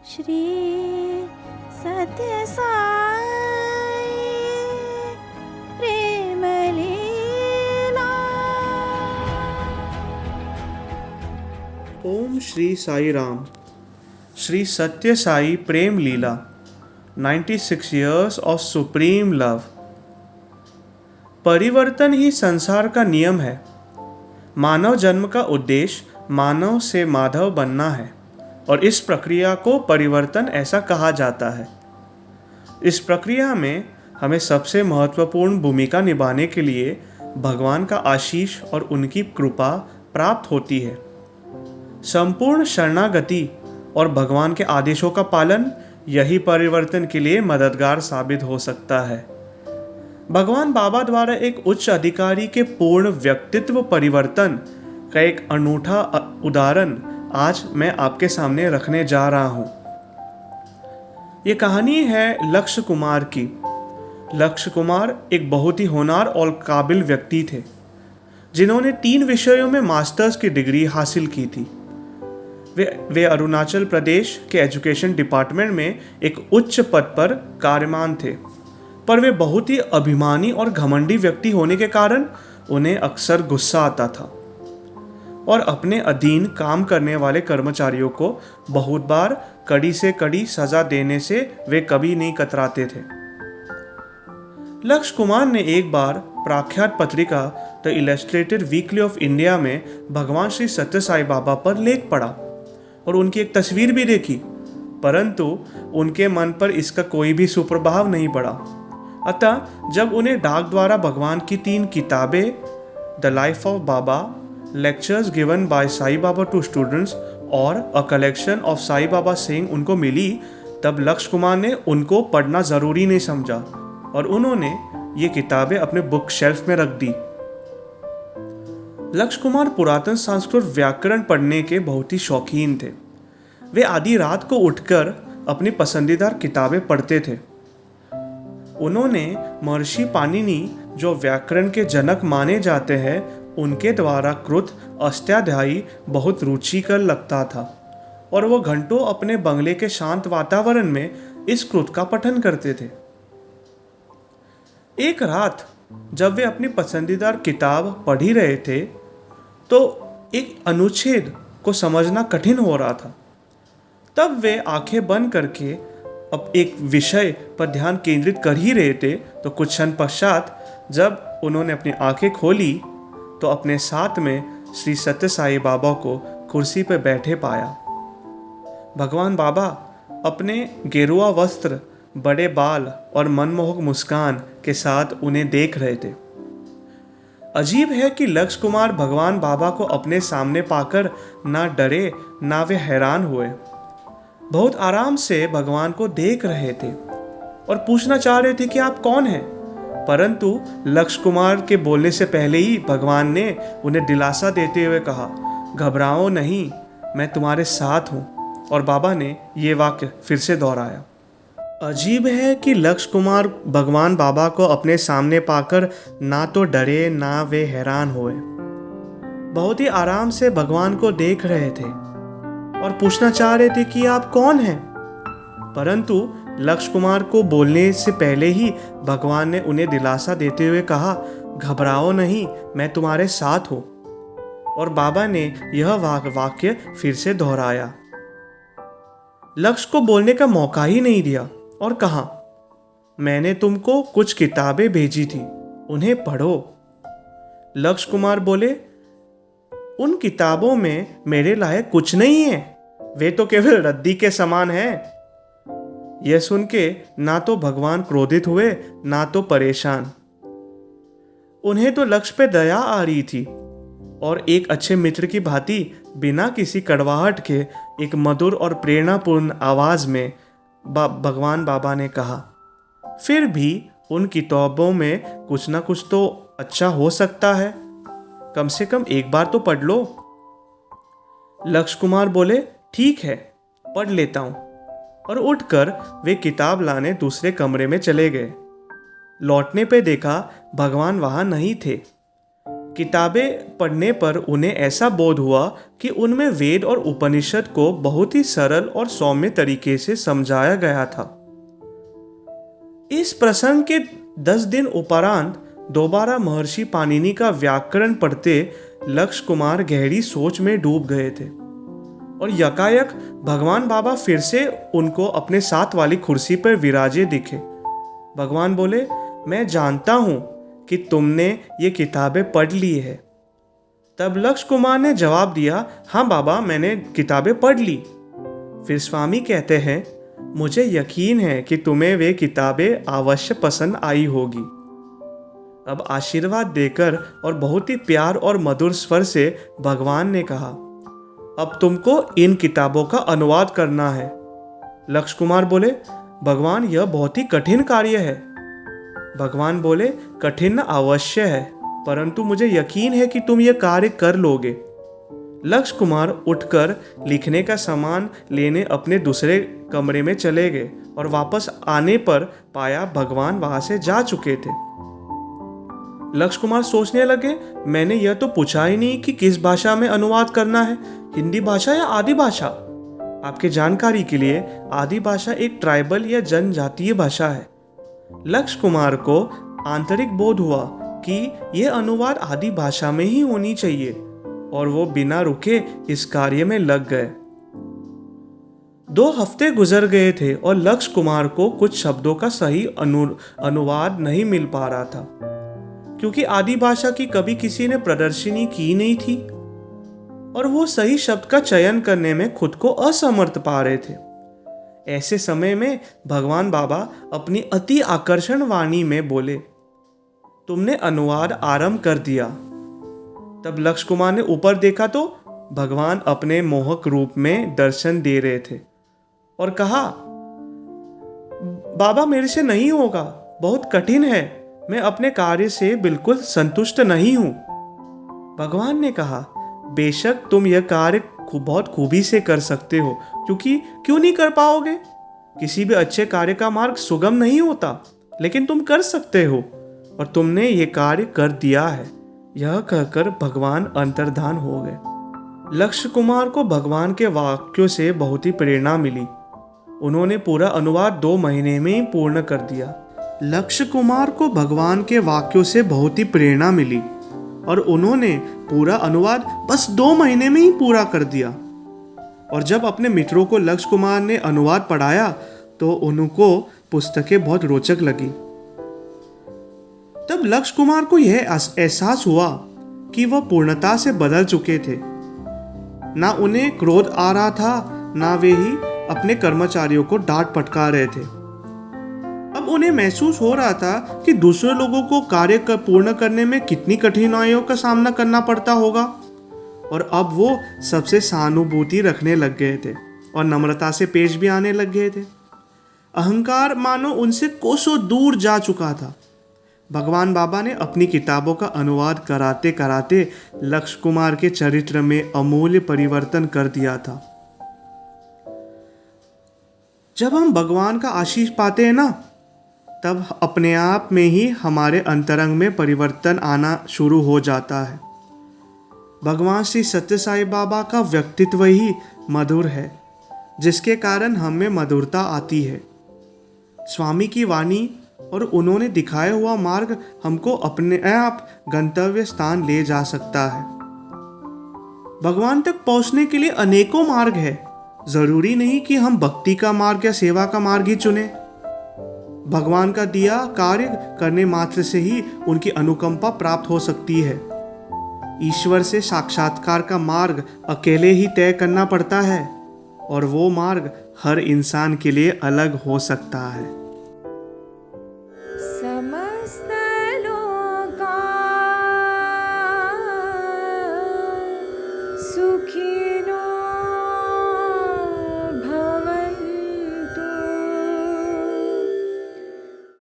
श्री सत्य साई प्रेम लीला। ओम श्री साई राम। श्री सत्य साई प्रेम लीला 96 years of supreme love। परिवर्तन ही संसार का नियम है। मानव जन्म का उद्देश्य मानव से माधव बनना है और इस प्रक्रिया को परिवर्तन ऐसा कहा जाता है। इस प्रक्रिया में हमें सबसे महत्वपूर्ण भूमिका निभाने के लिए भगवान का आशीष और उनकी कृपा प्राप्त होती है। संपूर्ण शरणागति और भगवान के आदेशों का पालन यही परिवर्तन के लिए मददगार साबित हो सकता है। भगवान बाबा द्वारा एक उच्च अधिकारी के पूर्ण व्यक्तित्व परिवर्तन का एक अनूठा उदाहरण आज मैं आपके सामने रखने जा रहा हूं। ये कहानी है लक्ष्य कुमार की। लक्ष्य कुमार एक बहुत ही होनहार और काबिल व्यक्ति थे जिन्होंने 3 विषयों में मास्टर्स की डिग्री हासिल की थी। वे अरुणाचल प्रदेश के एजुकेशन डिपार्टमेंट में एक उच्च पद पर कार्यमान थे, पर वे बहुत ही अभिमानी और घमंडी व्यक्ति होने के कारण उन्हें अक्सर गुस्सा आता था और अपने अधीन काम करने वाले कर्मचारियों को बहुत बार कड़ी से कड़ी सजा देने से वे कभी नहीं कतराते थे। लक्ष्य कुमार ने एक बार प्रख्यात पत्रिका the illustrated weekly off India में भगवान श्री सत्य साई बाबा पर लेख पढ़ा और उनकी एक तस्वीर भी देखी, परंतु उनके मन पर इसका कोई भी सुप्रभाव नहीं पड़ा। अतः जब उन्हें डाक द्वारा भगवान की 3 किताबें the life of Baba, lectures given by Sai Baba to students और a collection of Sai Baba saying उनको मिली, तब लक्ष्य कुमार ने उनको पढ़ना ज़रूरी नहीं समझा और उन्होंने ये किताबें अपने बुक शेल्फ में रख दी। लक्ष्य कुमार पुरातन संस्कृत व्याकरण पढ़ने के बहुत ही शौकीन थे। वे आधी रात को उठकर अपनी पसंदीदा किताबें पढ़ते थे। उन्होंने महर्षि पाणिनि, जो व्याकरण के जनक माने जाते हैं, उनके द्वारा कृत अष्टाध्यायी बहुत रुचिकर लगता था और वो घंटों अपने बंगले के शांत वातावरण में इस कृत का पठन करते थे। एक रात जब वे अपनी पसंदीदा किताब पढ़ ही रहे थे तो एक अनुच्छेद को समझना कठिन हो रहा था। तब वे आंखें बंद करके अब एक विषय पर ध्यान केंद्रित कर ही रहे थे तो कुछ क्षण पश्चात जब उन्होंने अपनी आंखें खोली तो अपने साथ में श्री सत्य साई बाबा को कुर्सी पर बैठे पाया। भगवान बाबा अपने गेरुआ वस्त्र, बड़े बाल और मनमोहक मुस्कान के साथ उन्हें देख रहे थे। अजीब है कि लक्ष्य कुमार भगवान बाबा को अपने सामने पाकर ना डरे ना वे हैरान हुए। बहुत आराम से भगवान को देख रहे थे और पूछना चाह रहे थे कि आप कौन हैं, परंतु लक्ष्य कुमार के बोलने से पहले ही भगवान ने उन्हें दिलासा देते हुए कहा, घबराओ नहीं, मैं तुम्हारे साथ हूँ। और बाबा ने ये वाक्य फिर से दोहराया। अजीब है कि लक्ष्य कुमार भगवान बाबा को अपने सामने पाकर ना तो डरे ना वे हैरान हुए। बहुत ही आराम से भगवान को देख रहे थे और पूछना चाह रहे थे कि आप कौन हैं, परंतु लक्ष्य कुमार को बोलने से पहले ही भगवान ने उन्हें दिलासा देते हुए कहा, घबराओ नहीं, मैं तुम्हारे साथ हूँ। और बाबा ने यह वाक्य फिर से दोहराया। लक्ष्य को बोलने का मौका ही नहीं दिया और कहा, मैंने तुमको कुछ किताबें भेजी थी, उन्हें पढ़ो। लक्ष्य कुमार बोले, उन किताबों में मेरे लायक कुछ नहीं है, वे तो केवल रद्दी के समान हैं। यह सुन के ना तो भगवान क्रोधित हुए ना तो परेशान। उन्हें तो लक्ष्य पे दया आ रही थी और एक अच्छे मित्र की भांति बिना किसी कड़वाहट के एक मधुर और प्रेरणापूर्ण आवाज में भगवान बाबा ने कहा, फिर भी उन किताबों में कुछ ना कुछ तो अच्छा हो सकता है, कम से कम एक बार तो पढ़ लो। लक्ष्य कुमार बोले, ठीक है, पढ़ लेता हूं। और उठकर वे किताब लाने दूसरे कमरे में चले गए। लौटने पे देखा भगवान वहां नहीं थे। किताबें पढ़ने पर उन्हें ऐसा बोध हुआ कि उनमें वेद और उपनिषद को बहुत ही सरल और सौम्य तरीके से समझाया गया था। इस प्रसंग के 10 दिन उपरांत दोबारा महर्षि पाणिनि का व्याकरण पढ़ते लक्ष्य कुमार गहरी सोच में डूब गए थे और यकायक भगवान बाबा फिर से उनको अपने साथ वाली कुर्सी पर विराजे दिखे। भगवान बोले, मैं जानता हूं कि तुमने ये किताबें पढ़ ली है। तब लक्ष्य कुमार ने जवाब दिया, हाँ बाबा, मैंने किताबें पढ़ ली। फिर स्वामी कहते हैं, मुझे यकीन है कि तुम्हें वे किताबें अवश्य पसंद आई होगी। अब आशीर्वाद देकर और बहुत ही प्यार और मधुर स्वर से भगवान ने कहा, अब तुमको इन किताबों का अनुवाद करना है। लक्ष्य कुमार बोले, भगवान, यह बहुत ही कठिन कार्य है। भगवान बोले, कठिन अवश्य है, परंतु मुझे यकीन है कि तुम यह कार्य कर लोगे। लक्ष्य कुमार उठकर लिखने का सामान लेने अपने दूसरे कमरे में चले गए और वापस आने पर पाया भगवान वहां से जा चुके थे। लक्ष्य कुमार सोचने लगे, मैंने यह तो पूछा ही नहीं कि किस भाषा में अनुवाद करना है, हिंदी भाषा या आदि भाषा। आपके जानकारी के लिए आदि भाषा एक ट्राइबल या जनजातीय भाषा है। लक्ष्य कुमार को आंतरिक बोध हुआ कि यह अनुवाद आदि भाषा में ही होनी चाहिए और वो बिना रुके इस कार्य में लग गए। 2 हफ्ते गुजर गए थे और लक्ष्य कुमार को कुछ शब्दों का सही अनुवाद नहीं मिल पा रहा था, क्योंकि आदि भाषा की कभी किसी ने प्रदर्शनी की नहीं थी और वो सही शब्द का चयन करने में खुद को असमर्थ पा रहे थे। ऐसे समय में भगवान बाबा अपनी अति आकर्षण वाणी में बोले, तुमने अनुवाद आरंभ कर दिया। तब लक्ष्य कुमार ने ऊपर देखा तो भगवान अपने मोहक रूप में दर्शन दे रहे थे और कहा, बाबा, मेरे से नहीं होगा, बहुत कठिन है, मैं अपने कार्य से बिल्कुल संतुष्ट नहीं हूं। भगवान ने कहा, बेशक तुम यह कार्य बहुत खूबी से कर सकते हो, क्योंकि क्यों नहीं कर पाओगे? किसी भी अच्छे कार्य का मार्ग सुगम नहीं होता, लेकिन तुम कर सकते हो और तुमने ये कार्य कर दिया है। यह कहकर भगवान अंतर्धान हो गए। लक्ष्य कुमार को भगवान के वाक्यों से बहुत ही प्रेरणा मिली। उन्होंने पूरा अनुवाद 2 महीने में ही पूर्ण कर दिया। लक्ष्य कुमार को भगवान के वाक्यों से बहुत ही प्रेरणा मिली और उन्होंने पूरा अनुवाद बस 2 महीने में ही पूरा कर दिया। और जब अपने मित्रों को लक्ष्य कुमार ने अनुवाद पढ़ाया तो उनको पुस्तकें बहुत रोचक लगी। तब लक्ष्य कुमार को यह एहसास हुआ कि वह पूर्णता से बदल चुके थे। ना उन्हें क्रोध आ रहा था, ना वे ही अपने कर्मचारियों को डांट फटकार रहे थे। अब उन्हें महसूस हो रहा था कि दूसरे लोगों को कार्य पूर्ण करने में कितनी कठिनाइयों का सामना करना पड़ता होगा, और अब वो सबसे सहानुभूति रखने लग गए थे और नम्रता से पेश भी आने लग गए थे। अहंकार मानो उनसे कोसों दूर जा चुका था। भगवान बाबा ने अपनी किताबों का अनुवाद कराते कराते लक्ष्य कुमार के चरित्र में अमूल्य परिवर्तन कर दिया था। जब हम भगवान का आशीष पाते हैं ना, तब अपने आप में ही हमारे अंतरंग में परिवर्तन आना शुरू हो जाता है। भगवान श्री सत्य साई बाबा का व्यक्तित्व ही मधुर है, जिसके कारण हम में मधुरता आती है। स्वामी की वाणी और उन्होंने दिखाया हुआ मार्ग हमको अपने आप गंतव्य स्थान ले जा सकता है। भगवान तक पहुंचने के लिए अनेकों मार्ग है। जरूरी नहीं कि हम भक्ति का मार्ग या सेवा का मार्ग ही चुने। भगवान का दिया कार्य करने मात्र से ही उनकी अनुकंपा प्राप्त हो सकती है। ईश्वर से साक्षात्कार का मार्ग अकेले ही तय करना पड़ता है, और वो मार्ग हर इंसान के लिए अलग हो सकता है।